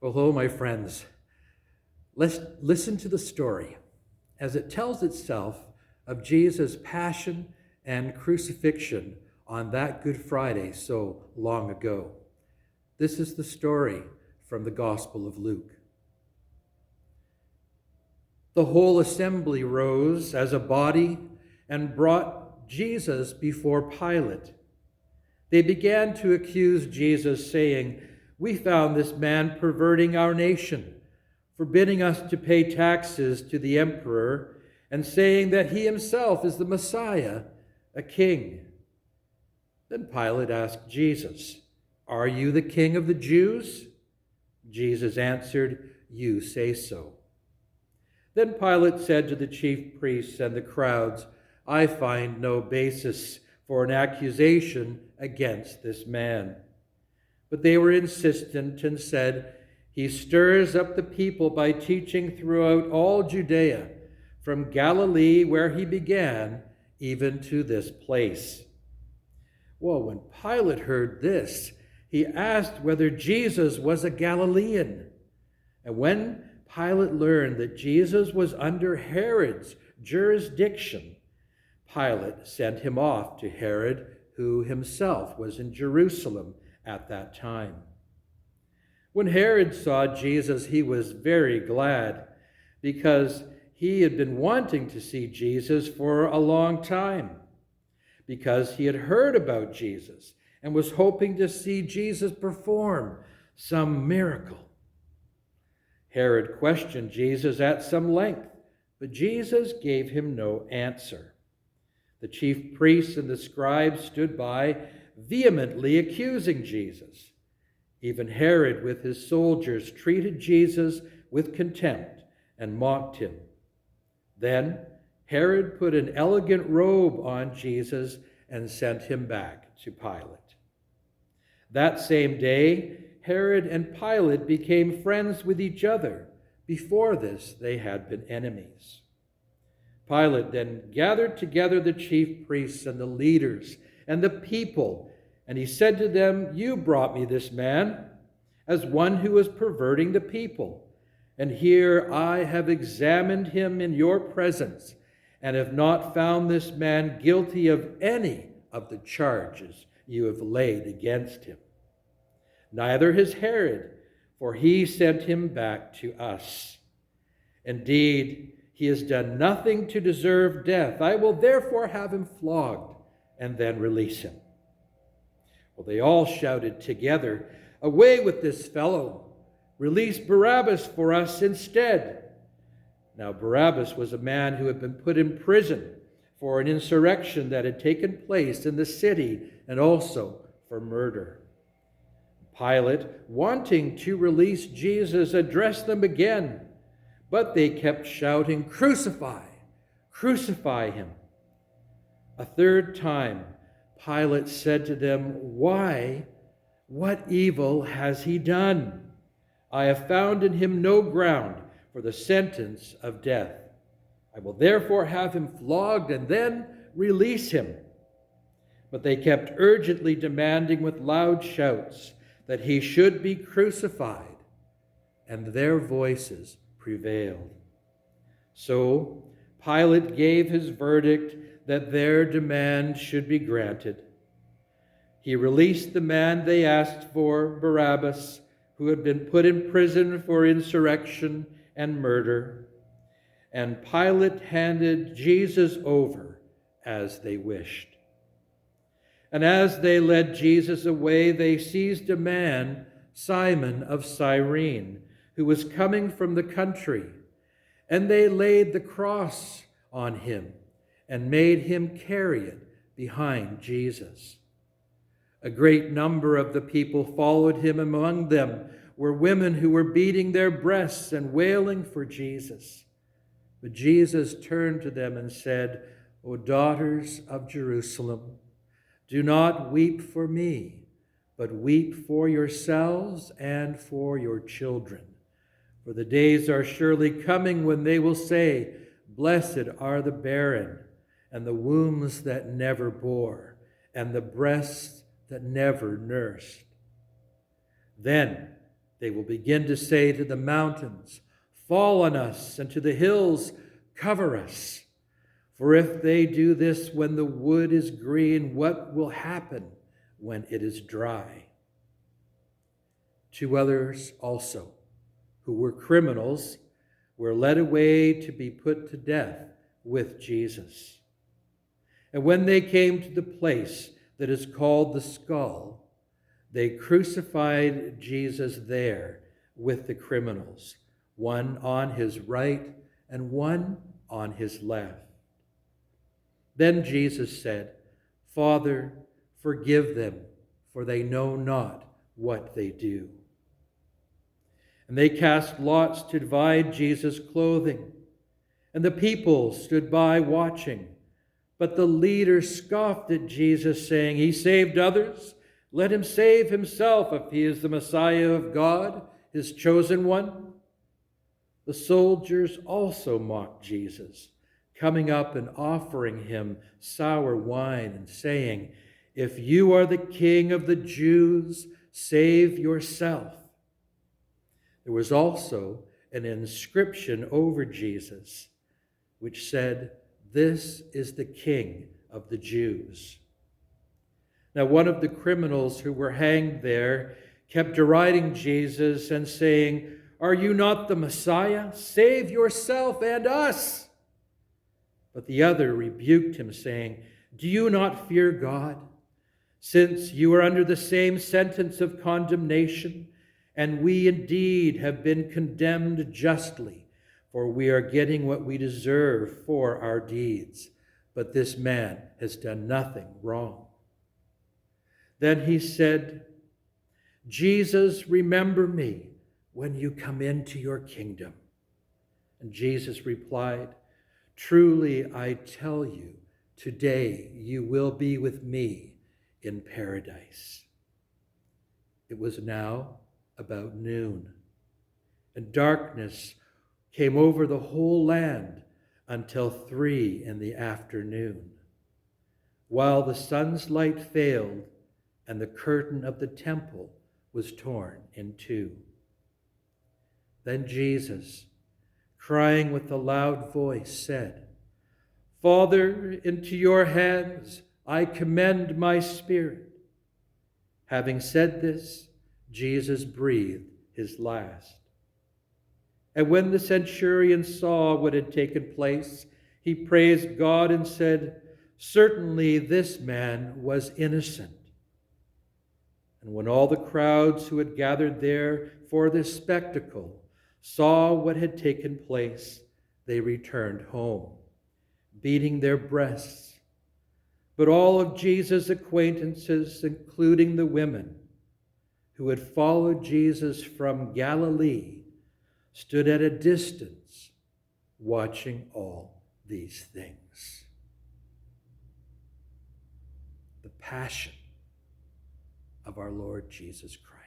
Well, hello, my friends. Let's listen to the story as it tells itself of Jesus' passion and crucifixion on that Good Friday so long ago. This is the story from the Gospel of Luke. The whole assembly rose as a body and brought Jesus before Pilate. They began to accuse Jesus, saying, "We found this man perverting our nation, forbidding us to pay taxes to the emperor, and saying that he himself is the Messiah, a king." Then Pilate asked Jesus, "Are you the king of the Jews?" Jesus answered, "You say so." Then Pilate said to the chief priests and the crowds, "I find no basis for an accusation against this man." But they were insistent and said, "He stirs up the people by teaching throughout all Judea, from Galilee where he began, even to this place." Well, when Pilate heard this, he asked whether Jesus was a Galilean. And when Pilate learned that Jesus was under Herod's jurisdiction, Pilate sent him off to Herod, who himself was in Jerusalem at that time. When Herod saw Jesus, he was very glad, because he had been wanting to see Jesus for a long time, because he had heard about Jesus and was hoping to see Jesus perform some miracle. Herod questioned Jesus at some length, but Jesus gave him no answer. The chief priests and the scribes stood by, vehemently accusing Jesus. Even Herod with his soldiers treated Jesus with contempt and mocked him. Then Herod put an elegant robe on Jesus and sent him back to Pilate. That same day, Herod and Pilate became friends with each other. Before this, they had been enemies. Pilate then gathered together the chief priests and the leaders and the people, and he said to them, "You brought me this man as one who is perverting the people. And here I have examined him in your presence and have not found this man guilty of any of the charges you have laid against him. Neither has Herod, for he sent him back to us. Indeed, he has done nothing to deserve death. I will therefore have him flogged and then release him." Well, they all shouted together, "Away with this fellow! Release Barabbas for us instead." Now Barabbas was a man who had been put in prison for an insurrection that had taken place in the city and also for murder. Pilate, wanting to release Jesus, addressed them again, but they kept shouting, "Crucify! Crucify him!" A third time, Pilate said to them, "Why? What evil has he done? I have found in him no ground for the sentence of death. I will therefore have him flogged and then release him." But they kept urgently demanding with loud shouts that he should be crucified, and their voices prevailed. So Pilate gave his verdict that their demand should be granted. He released the man they asked for, Barabbas, who had been put in prison for insurrection and murder, and Pilate handed Jesus over as they wished. And as they led Jesus away, they seized a man, Simon of Cyrene, who was coming from the country, and they laid the cross on him and made him carry it behind Jesus. A great number of the people followed him. Among them were women who were beating their breasts and wailing for Jesus. But Jesus turned to them and said, "O daughters of Jerusalem, do not weep for me, but weep for yourselves and for your children. For the days are surely coming when they will say, 'Blessed are the barren, and the wombs that never bore, and the breasts that never nursed.' Then They will begin to say to the mountains, 'Fall on us,' and to the hills, 'Cover us.' For if they do this when the wood is green, what will happen when it is dry?" 2 others also, who were criminals, were led away to be put to death with Jesus. And when they came to the place that is called the Skull, they crucified Jesus there with the criminals, one on his right and one on his left. Then Jesus said, "Father, forgive them, for they know not what they do." And they cast lots to divide Jesus' clothing, and the people stood by watching. But the leaders scoffed at Jesus, saying, "He saved others. Let him save himself if he is the Messiah of God, his chosen one." The soldiers also mocked Jesus, coming up and offering him sour wine and saying, "If you are the king of the Jews, save yourself." There was also an inscription over Jesus, which said, "This is the King of the Jews." Now one of the criminals who were hanged there kept deriding Jesus and saying, "Are you not the Messiah? Save yourself and us." But the other rebuked him, saying, "Do you not fear God, since you are under the same sentence of condemnation? And we indeed have been condemned justly, for we are getting what we deserve for our deeds. But this man has done nothing wrong." Then he said, "Jesus, remember me when you come into your kingdom." And Jesus replied, "Truly I tell you, today you will be with me in paradise." It was now about noon, and darkness came over the whole land until 3 in the afternoon, while the sun's light failed and the curtain of the temple was torn in two. Then Jesus, crying with a loud voice, said, "Father, into your hands I commend my spirit." Having said this, Jesus breathed his last. And when the centurion saw what had taken place, he praised God and said, "Certainly this man was innocent." And when all the crowds who had gathered there for this spectacle saw what had taken place, they returned home, beating their breasts. But all of Jesus' acquaintances, including the women who had followed Jesus from Galilee, stood at a distance watching all these things. The passion of our Lord Jesus Christ.